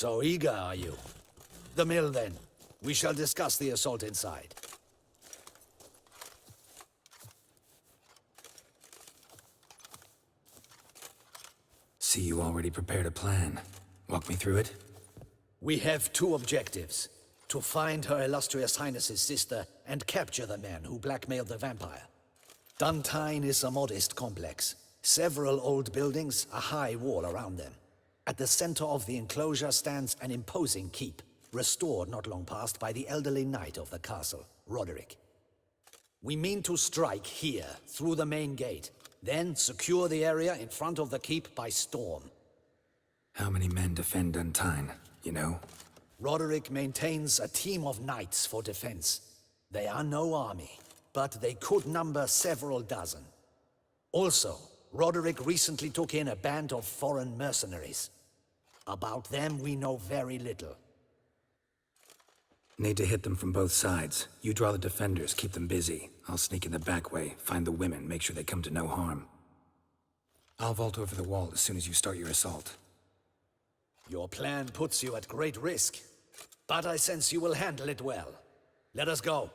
So eager, are you? The mill, then. We shall discuss the assault inside. See, you already prepared a plan. Walk me through it. We have two objectives. To find Her Illustrious Highness's sister and capture the man who blackmailed the vampire. Duntine is a modest complex. Several old buildings, a high wall around them. At the center of the enclosure stands an imposing keep, restored not long past by the elderly knight of the castle, Roderick. We mean to strike here, through the main gate, then secure the area in front of the keep by storm. How many men defend Duntine, you know? Roderick maintains a team of knights for defense. They are no army, but they could number several dozen. Also, Roderick recently took in a band of foreign mercenaries. About them we know very little. Need to hit them from both sides. You draw the defenders, keep them busy. I'll sneak in the back way, find the women, make sure they come to no harm. I'll vault over the wall as soon as you start your assault. Your plan puts you at great risk, but I sense you will handle it well. Let us go.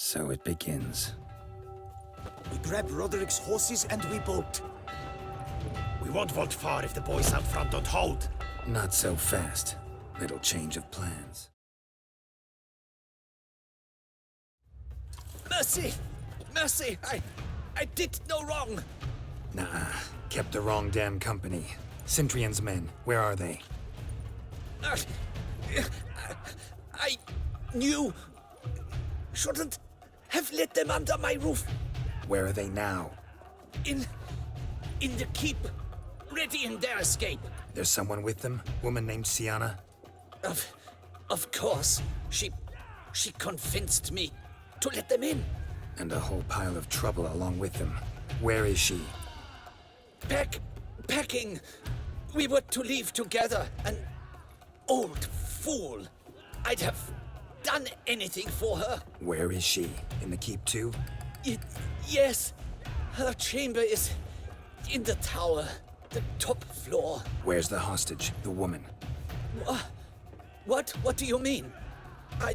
So it begins. We grab Roderick's horses and we bolt. We won't vault far if the boys out front don't hold. Not so fast. Little change of plans. Mercy! Mercy! I did no wrong! Nah, kept the wrong damn company. Cintrian's men, where are they? I knew... shouldn't have let them under my roof. Where are they now? In the keep, ready in their escape. There's someone with them? Woman named Sienna? Of course. She convinced me to let them in. And a whole pile of trouble along with them. Where is she? Packing. We were to leave together. An old fool. I'd have done anything for her. Where is she? In the keep too? Yes. Her chamber is in the tower. The top floor. Where's the hostage? The woman? What do you mean? I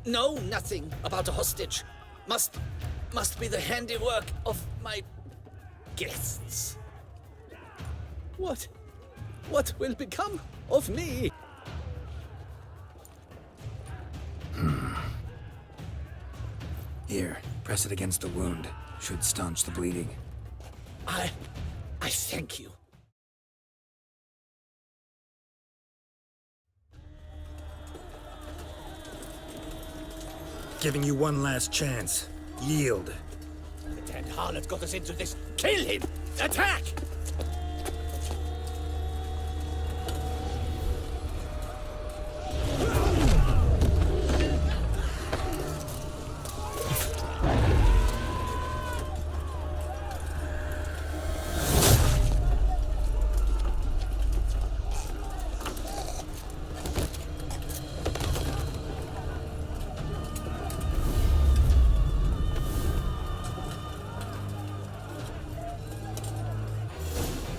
know nothing about a hostage. Must be the handiwork of my guests. What will become of me? Here, press it against the wound. Should staunch the bleeding. I thank you. Giving you one last chance. Yield. The damned harlot got us into this. Kill him! Attack!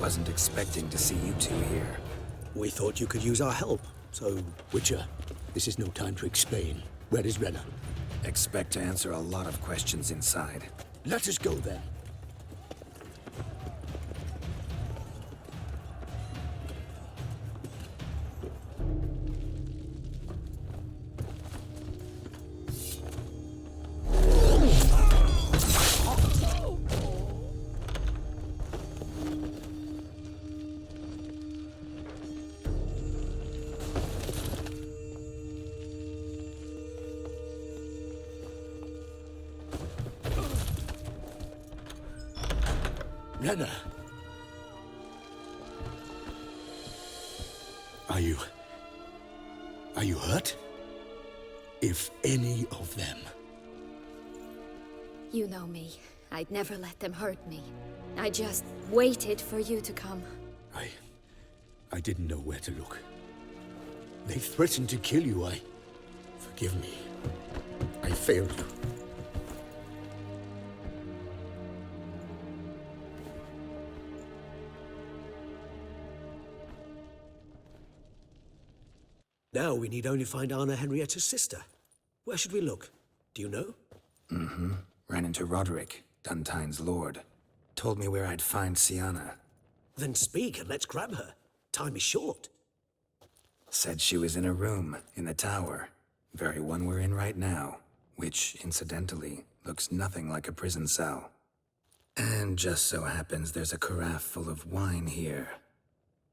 Wasn't expecting to see you two here. We thought you could use our help. So, Witcher, this is no time to explain. Where is Renna? Expect to answer a lot of questions inside. Let us go then. Renna. Are you hurt? If any of them. You know me. I'd never let them hurt me. I just waited for you to come. I didn't know where to look. They threatened to kill you. Forgive me. I failed you. Now we need only find Anna Henrietta's sister. Where should we look? Do you know? Ran into Roderick, Duntine's lord. Told me where I'd find Siana. Then speak and let's grab her. Time is short. Said she was in a room in the tower. Very one we're in right now. Which, incidentally, looks nothing like a prison cell. And just so happens there's a carafe full of wine here.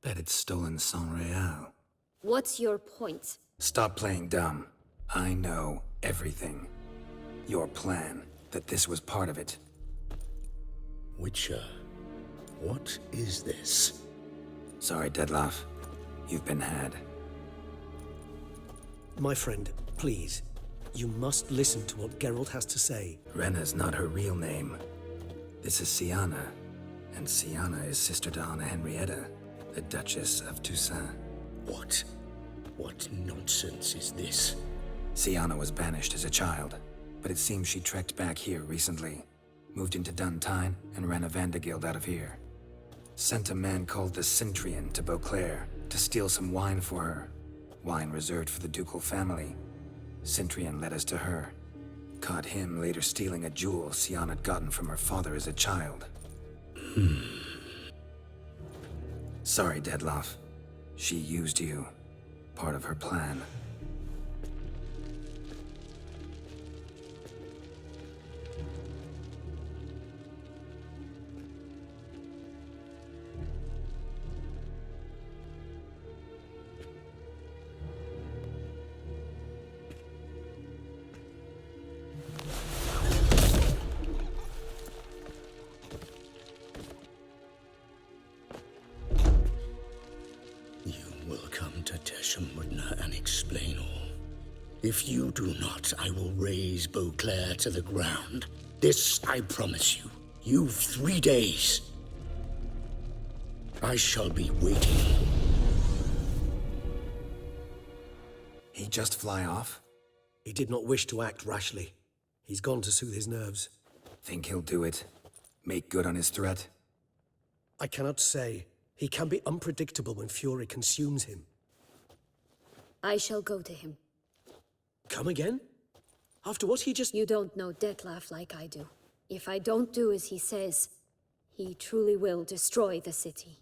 Bet it's stolen San Real. What's your point? Stop playing dumb. I know everything. Your plan, that this was part of it. Witcher, what is this? Sorry, Dettlaff. You've been had. My friend, please. You must listen to what Geralt has to say. Renna's not her real name. This is Siana. And Siana is sister to Anna Henrietta, the Duchess of Toussaint. What nonsense is this? Siana was banished as a child, but it seems she trekked back here recently. Moved into Duntine and ran a Vandergild out of here. Sent a man called the Cintrian to Beauclair to steal some wine for her. Wine reserved for the ducal family. Cintrian led us to her. Caught him later stealing a jewel Siana had gotten from her father as a child. Sorry, Dettlaff. She used you. Part of her plan. And explain all. If you do not, I will raise Beauclair to the ground. This I promise you. You've 3 days. I shall be waiting. He just fly off? He did not wish to act rashly. He's gone to soothe his nerves. Think he'll do it? Make good on his threat? I cannot say. He can be unpredictable when fury consumes him. I shall go to him. Come again? After what he just... You don't know Dettlaff like I do. If I don't do as he says, he truly will destroy the city.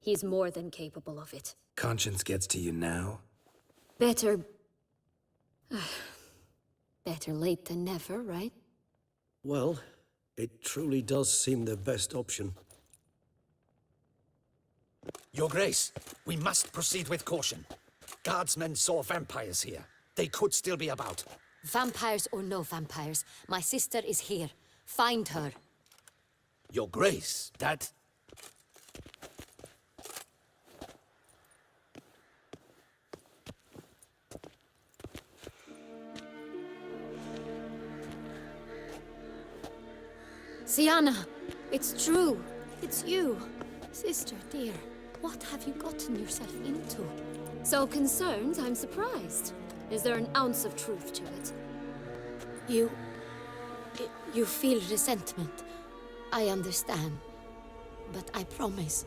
He's more than capable of it. Conscience gets to you now? Better... better late than never, right? Well, it truly does seem the best option. Your Grace, we must proceed with caution. Guardsmen saw vampires here. They could still be about. Vampires or no vampires, my sister is here. Find her. Your Grace, that... Siana, it's true. It's you. Sister, dear, what have you gotten yourself into? So concerned, I'm surprised. Is there an ounce of truth to it? You feel resentment. I understand. But I promise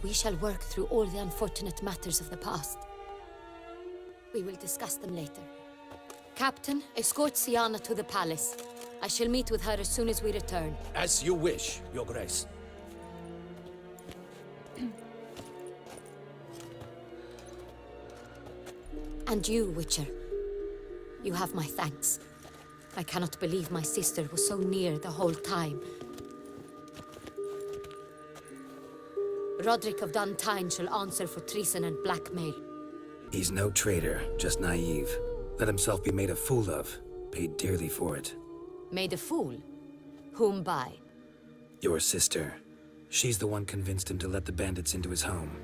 we shall work through all the unfortunate matters of the past. We will discuss them later. Captain, escort Siana to the palace. I shall meet with her as soon as we return. As you wish, Your Grace. And you, Witcher. You have my thanks. I cannot believe my sister was so near the whole time. Roderick of Duntine shall answer for treason and blackmail. He's no traitor, just naive. Let himself be made a fool of. Paid dearly for it. Made a fool? Whom by? Your sister, She's the one convinced him to let the bandits into his home.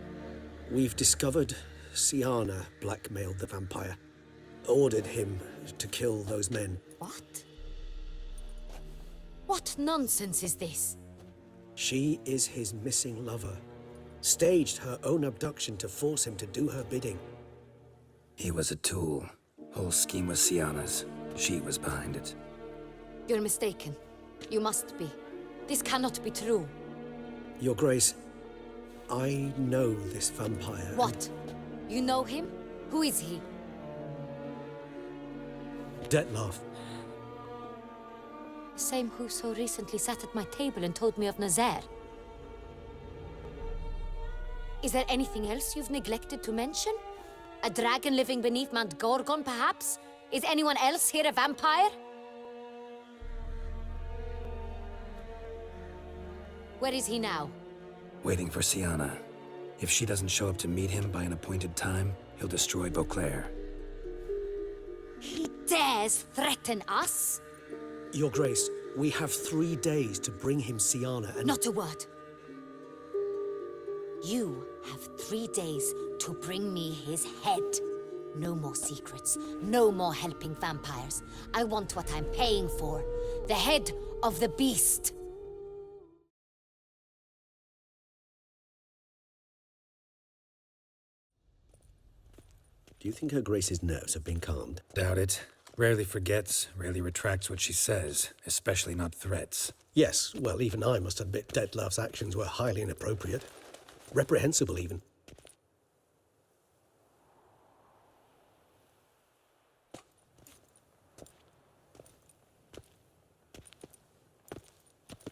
We've discovered Siana blackmailed the vampire, ordered him to kill those men. What? What nonsense is this? She is his missing lover. Staged her own abduction to force him to do her bidding. He was a tool. Whole scheme was Siana's. She was behind it. You're mistaken. You must be. This cannot be true. Your Grace, I know this vampire. What? You know him? Who is he? Dettlaff. The same who so recently sat at my table and told me of Nazaire. Is there anything else you've neglected to mention? A dragon living beneath Mount Gorgon, perhaps? Is anyone else here a vampire? Where is he now? Waiting for Siana. If she doesn't show up to meet him by an appointed time, he'll destroy Beauclair. He dares threaten us? Your Grace, we have 3 days to bring him Siana and... Not a word. You have 3 days to bring me his head. No more secrets. No more helping vampires. I want what I'm paying for. The head of the beast. Do you think Her Grace's nerves have been calmed? Doubt it. Rarely forgets, rarely retracts what she says, especially not threats. Yes, well, even I must admit Dettlaff's actions were highly inappropriate. Reprehensible, even.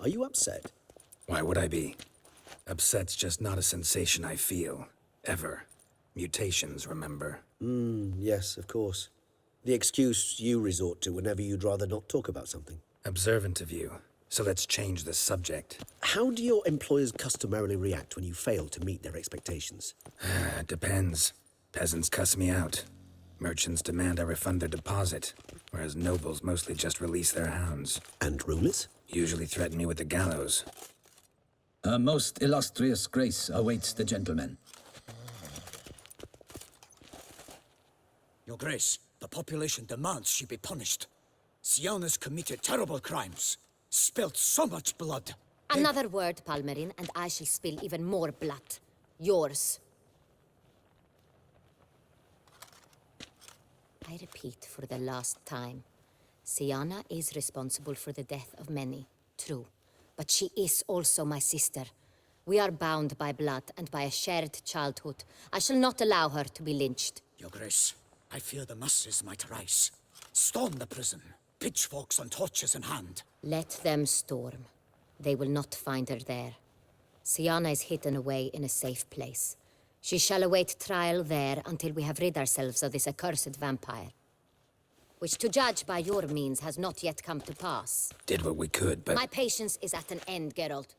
Are you upset? Why would I be? Upset's just not a sensation I feel. Ever. Mutations, remember? Yes, of course. The excuse you resort to whenever you'd rather not talk about something. Observant of you. So let's change the subject. How do your employers customarily react when you fail to meet their expectations? Depends. Peasants cuss me out. Merchants demand I refund their deposit, whereas nobles mostly just release their hounds. And rulers? Usually threaten me with the gallows. A most illustrious grace awaits the gentleman. Your Grace, the population demands she be punished. Siana's committed terrible crimes. Spilt so much blood. Another word, Palmerin, and I shall spill even more blood. Yours. I repeat for the last time. Siana is responsible for the death of many, true. But she is also my sister. We are bound by blood and by a shared childhood. I shall not allow her to be lynched. Your Grace, I fear the masses might rise. Storm the prison, pitchforks and torches in hand. Let them storm. They will not find her there. Siana is hidden away in a safe place. She shall await trial there until we have rid ourselves of this accursed vampire. Which, to judge by your means, has not yet come to pass. Did what we could, but... My patience is at an end, Geralt.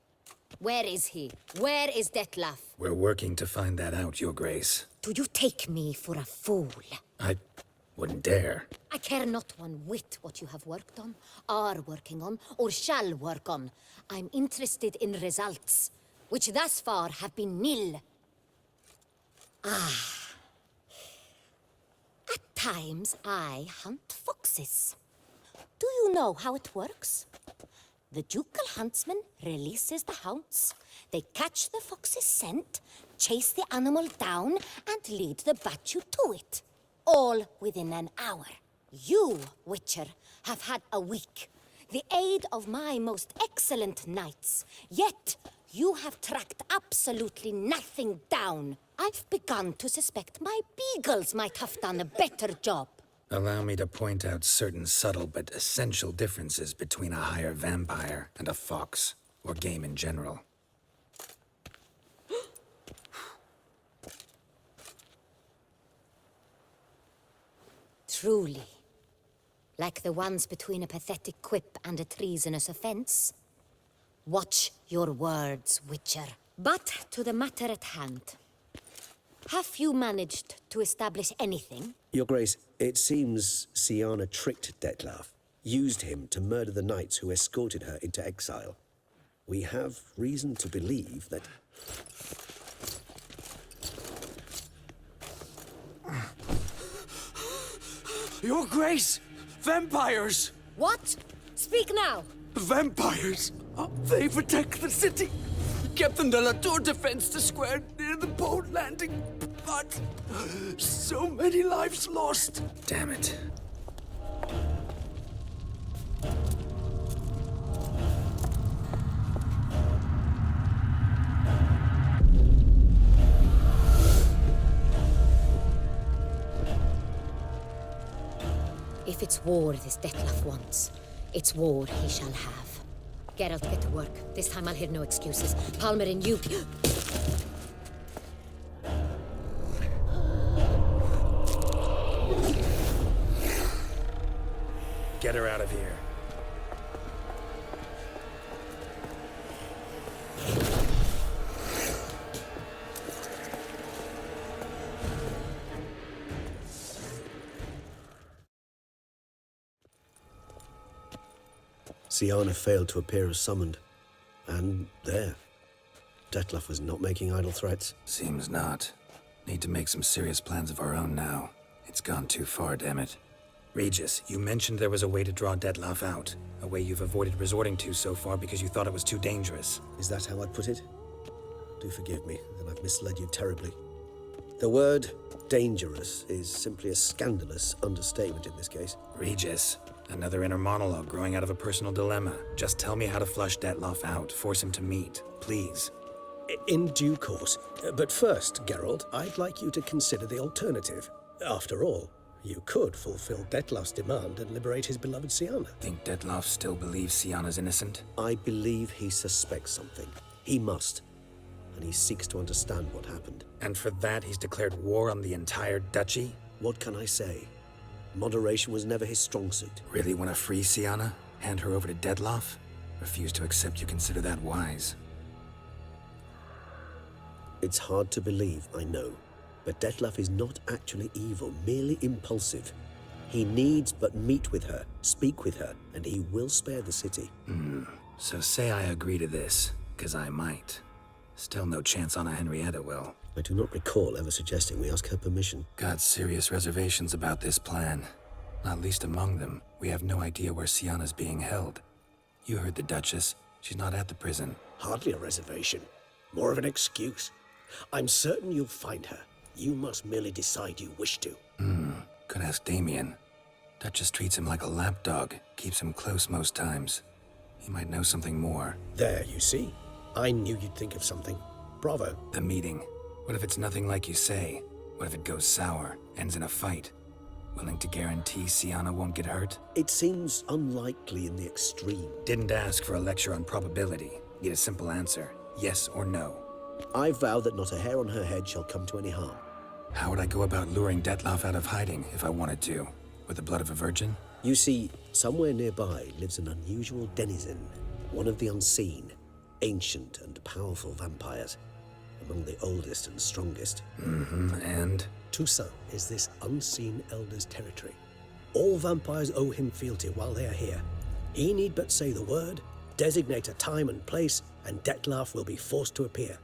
Where is he? Where is Dettlaff? We're working to find that out, Your Grace. Do you take me for a fool? I wouldn't dare. I care not one whit what you have worked on, are working on, or shall work on. I'm interested in results, which thus far have been nil. At times, I hunt foxes. Do you know how it works? The ducal huntsman releases the hounds. They catch the fox's scent, chase the animal down, and lead the battue to it. All within an hour. You, Witcher, have had a week. The aid of my most excellent knights. Yet, you have tracked absolutely nothing down. I've begun to suspect my beagles might have done a better job. Allow me to point out certain subtle but essential differences between a higher vampire and a fox, or game in general. Truly. Like the ones between a pathetic quip and a treasonous offense. Watch your words, Witcher. But to the matter at hand. Have you managed to establish anything? Your Grace, it seems Siana tricked Dettlaff, used him to murder the knights who escorted her into exile. We have reason to believe that... Your Grace! Vampires! What? Speak now! Vampires! They protect the city! Captain de la Tour defends the square near the boat landing, but so many lives lost. Damn it. If it's war this Dettlaff wants, it's war he shall have. Geralt, get to work. This time I'll hear no excuses. Palmer and you... Get her out of here. Syanna failed to appear as summoned. And there. Dettlaff was not making idle threats. Seems not. Need to make some serious plans of our own now. It's gone too far, damn it. Regis, you mentioned there was a way to draw Dettlaff out. A way you've avoided resorting to so far because you thought it was too dangerous. Is that how I'd put it? Do forgive me, that I've misled you terribly. The word dangerous is simply a scandalous understatement in this case. Regis, another inner monologue growing out of a personal dilemma. Just tell me how to flush Dettlaff out. Force him to meet, please. In due course. But first, Geralt, I'd like you to consider the alternative. After all, you could fulfill Dettlaff's demand and liberate his beloved Syanna. Think Dettlaff still believes Syanna's innocent? I believe he suspects something. He must. And he seeks to understand what happened. And for that, he's declared war on the entire duchy? What can I say? Moderation was never his strong suit. Really want to free Syanna? Hand her over to Dettlaff? Refuse to accept you consider that wise. It's hard to believe, I know. But Dettlaff is not actually evil, merely impulsive. He needs but meet with her, speak with her, and he will spare the city. So say I agree to this, 'cause I might. Still no chance Anna Henrietta will. I do not recall ever suggesting we ask her permission. Got serious reservations about this plan. Not least among them, we have no idea where Syanna's being held. You heard the Duchess. She's not at the prison. Hardly a reservation. More of an excuse. I'm certain you'll find her. You must merely decide you wish to. Could ask Damien. Duchess treats him like a lapdog, keeps him close most times. He might know something more. There, you see? I knew you'd think of something. Bravo. The meeting. What if it's nothing like you say? What if it goes sour, ends in a fight? Willing to guarantee Syanna won't get hurt? It seems unlikely in the extreme. Didn't ask for a lecture on probability. Need a simple answer. Yes or no. I vow that not a hair on her head shall come to any harm. How would I go about luring Dettlaff out of hiding if I wanted to? With the blood of a virgin? You see, somewhere nearby lives an unusual denizen, one of the unseen, ancient and powerful vampires, among the oldest and strongest. And? Toussaint is this unseen elder's territory. All vampires owe him fealty while they are here. He need but say the word, designate a time and place, and Dettlaff will be forced to appear.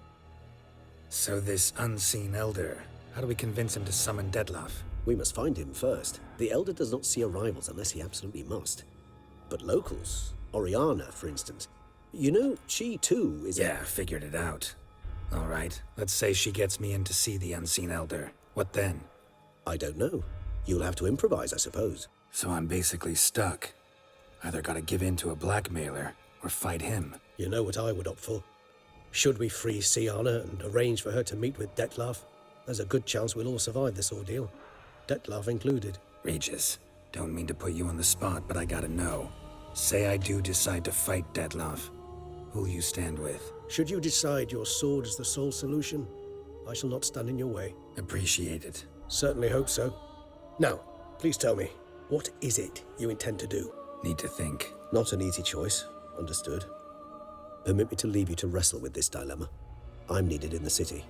So this unseen elder, how do we convince him to summon Dettlaff? We must find him first. The elder does not see arrivals unless he absolutely must. But locals, Oriana, for instance, you know, she too is Yeah, figured it out. All right, let's say she gets me in to see the unseen elder. What then? I don't know. You'll have to improvise, I suppose. So I'm basically stuck. Either gotta give in to a blackmailer, or fight him. You know what I would opt for. Should we free Syanna and arrange for her to meet with Dettlaff, there's a good chance we'll all survive this ordeal. Dettlaff included. Regis, don't mean to put you on the spot, but I gotta know. Say I do decide to fight Dettlaff. Who'll you stand with? Should you decide your sword is the sole solution, I shall not stand in your way. Appreciate it. Certainly hope so. Now, please tell me, what is it you intend to do? Need to think. Not an easy choice, understood. Permit me to leave you to wrestle with this dilemma. I'm needed in the city.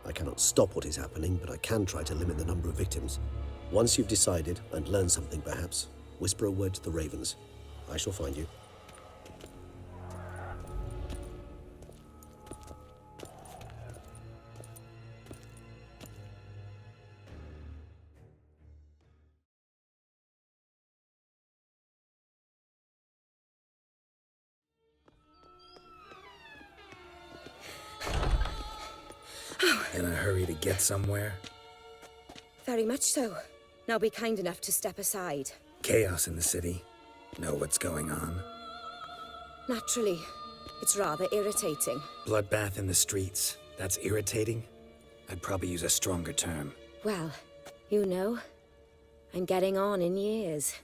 I cannot stop what is happening, but I can try to limit the number of victims. Once you've decided, and learned something perhaps, whisper a word to the ravens. I shall find you. In a hurry to get somewhere? Very much so. Now be kind enough to step aside. Chaos in the city. Know what's going on? Naturally. It's rather irritating. Bloodbath in the streets. That's irritating? I'd probably use a stronger term. Well, you know, I'm getting on in years.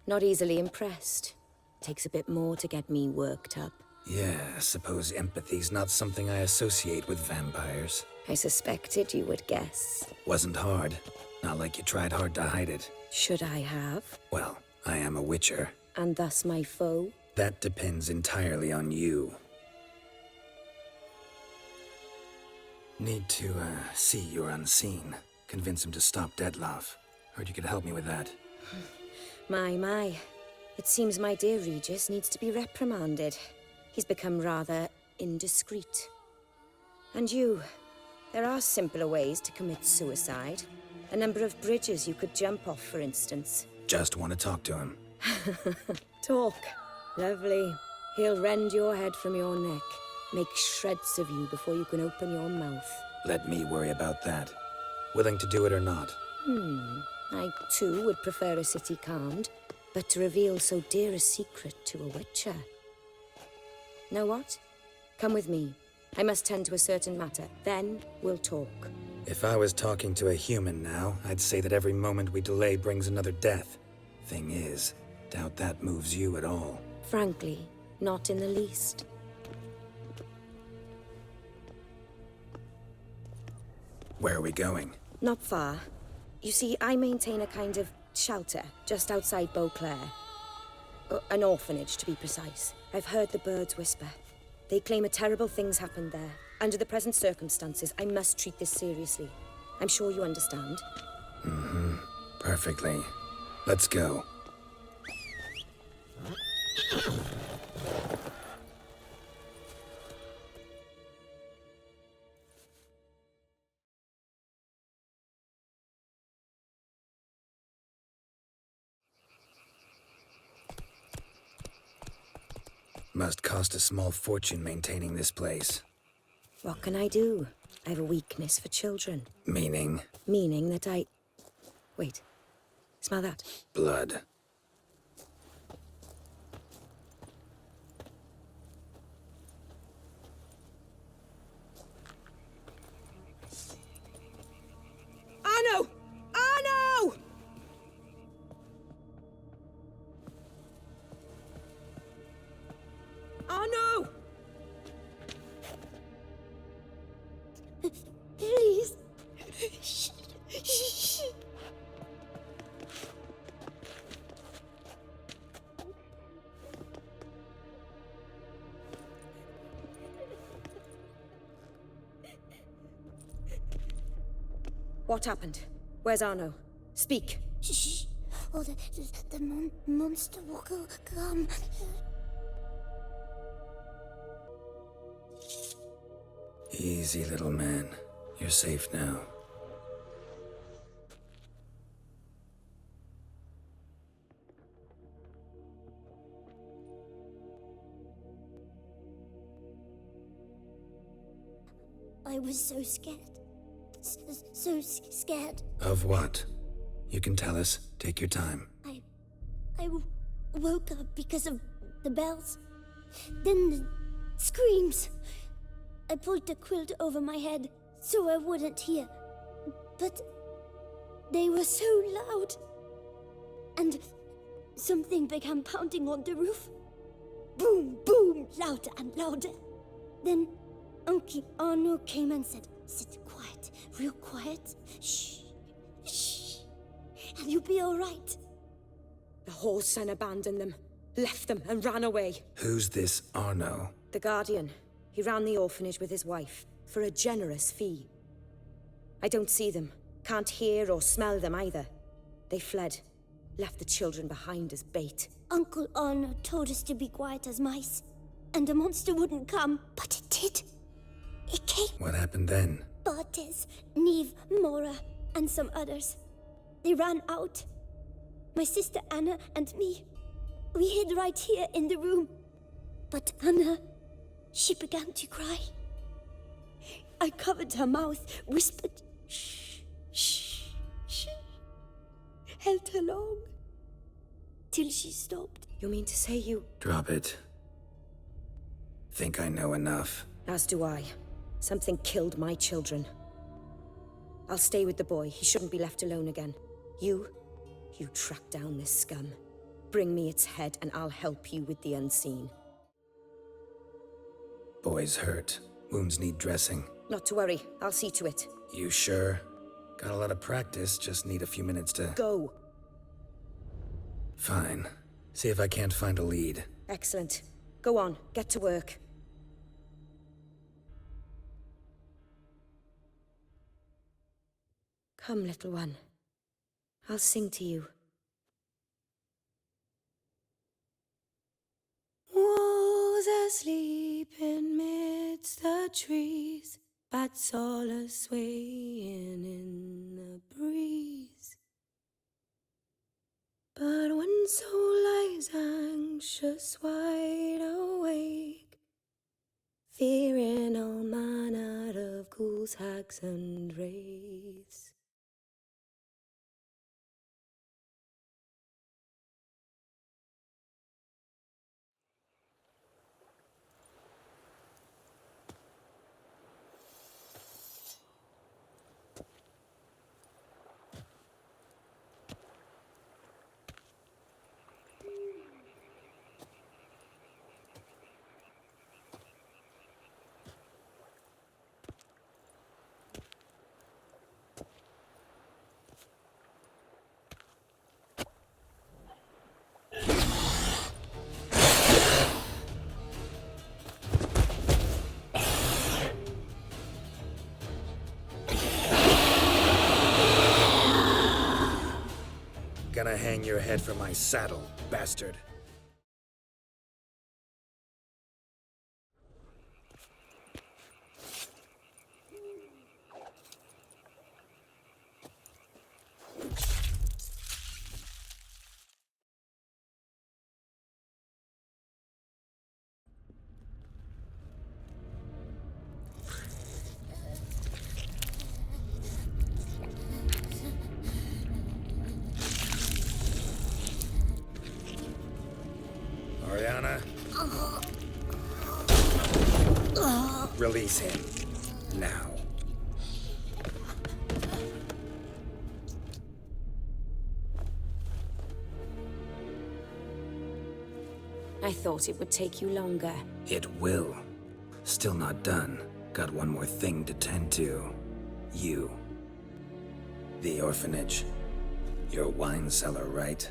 Not easily impressed. Takes a bit more to get me worked up. Yeah, I suppose empathy's not something I associate with vampires. I suspected you would guess. Wasn't hard. Not like you tried hard to hide it. Should I have? Well, I am a witcher. And thus my foe? That depends entirely on you. Need to, see you're unseen. Convince him to stop Dettlaff. Heard you could help me with that. My. It seems my dear Regis needs to be reprimanded. He's become rather indiscreet. And you, there are simpler ways to commit suicide. A number of bridges you could jump off, for instance. Just want to talk to him. Talk. Lovely. He'll rend your head from your neck. Make shreds of you before you can open your mouth. Let me worry about that. Willing to do it or not? I, too, would prefer a city calmed, but to reveal so dear a secret to a witcher. Know what? Come with me. I must tend to a certain matter. Then we'll talk. If I was talking to a human now, I'd say that every moment we delay brings another death. Thing is, doubt that moves you at all. Frankly, not in the least. Where are we going? Not far. You see, I maintain a kind of shelter just outside Beauclair. An orphanage, to be precise. I've heard the birds whisper. They claim a terrible thing's happened there. Under the present circumstances, I must treat this seriously. I'm sure you understand. Perfectly. Let's go. Must cost a small fortune maintaining this place. What can I do? I have a weakness for children. Meaning? Meaning that I... Wait. Smell that? Blood. Arno! Arno! Arno! Please. What happened? Where's Arno? Speak. Shh. Oh, the monster will come. Easy, little man. You're safe now. I was so scared. So scared. Of what? You can tell us. Take your time. I woke up because of the bells. Then the screams. I pulled the quilt over my head so I wouldn't hear. But they were so loud. And something began pounding on the roof. Boom, boom, louder and louder. Then Uncle Arno came and said, "Sit quiet, real quiet. Shh, shh, and you'll be all right." The whole son abandoned them, left them and ran away. Who's this Arno? The Guardian. He ran the orphanage with his wife, for a generous fee. I don't see them, can't hear or smell them either. They fled, left the children behind as bait. Uncle Arno told us to be quiet as mice, and the monster wouldn't come, but it did. It came. What happened then? Bartes, Neve, Mora, and some others. They ran out. My sister Anna and me, we hid right here in the room. But Anna, she began to cry. I covered her mouth, whispered, shh, shh, shh. Held her long. Till she stopped. You mean to say you... Drop it. Think I know enough. As do I. Something killed my children. I'll stay with the boy. He shouldn't be left alone again. You track down this scum. Bring me its head and I'll help you with the unseen. Boy's hurt. Wounds need dressing. Not to worry. I'll see to it. You sure? Got a lot of practice, just need a few minutes to... Go. Fine. See if I can't find a lead. Excellent. Go on. Get to work. Come, little one. I'll sing to you. Was asleep in midst the trees, bats all a-swaying in the breeze. But one soul lies anxious, wide awake, fearing all manner of ghouls, hags, and wraiths. Gonna hang your head from my saddle, bastard. Oriana. Release him. Now. I thought it would take you longer. It will. Still not done. Got one more thing to tend to. You. The orphanage. You're a wine cellar, right?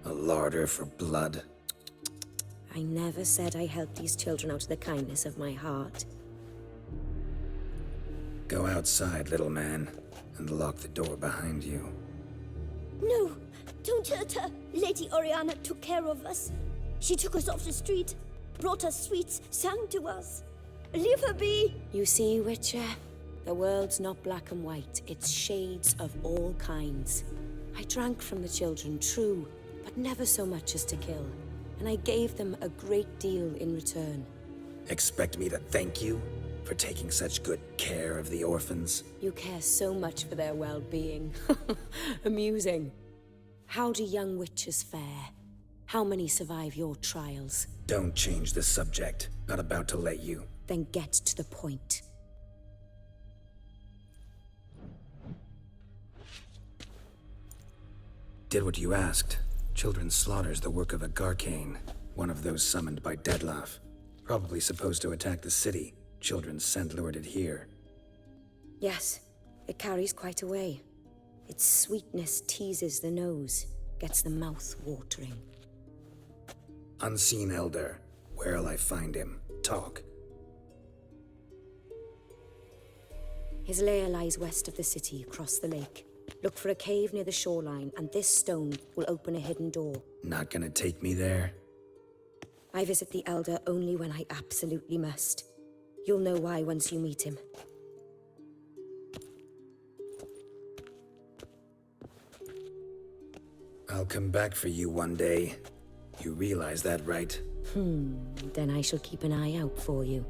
A larder for blood. I never said I helped these children out of the kindness of my heart. Go outside, little man, and lock the door behind you. No, don't hurt her. Lady Oriana took care of us. She took us off the street, brought us sweets, sang to us. Leave her be. You see, Witcher? The world's not black and white. It's shades of all kinds. I drank from the children, true, but never so much as to kill. And I gave them a great deal in return. Expect me to thank you for taking such good care of the orphans? You care so much for their well-being. Amusing. How do young witches fare? How many survive your trials? Don't change the subject. Not about to let you. Then get to the point. Did what you asked. Children's slaughter's the work of a Garcane, one of those summoned by Dettlaff. Probably supposed to attack the city. Children's scent lured it here. Yes, it carries quite a way. Its sweetness teases the nose, gets the mouth watering. Unseen Elder. Where'll I find him? Talk. His lair lies west of the city, across the lake. Look for a cave near the shoreline, and this stone will open a hidden door. Not gonna take me there? I visit the Elder only when I absolutely must. You'll know why once you meet him. I'll come back for you one day. You realize that, right? Then I shall keep an eye out for you.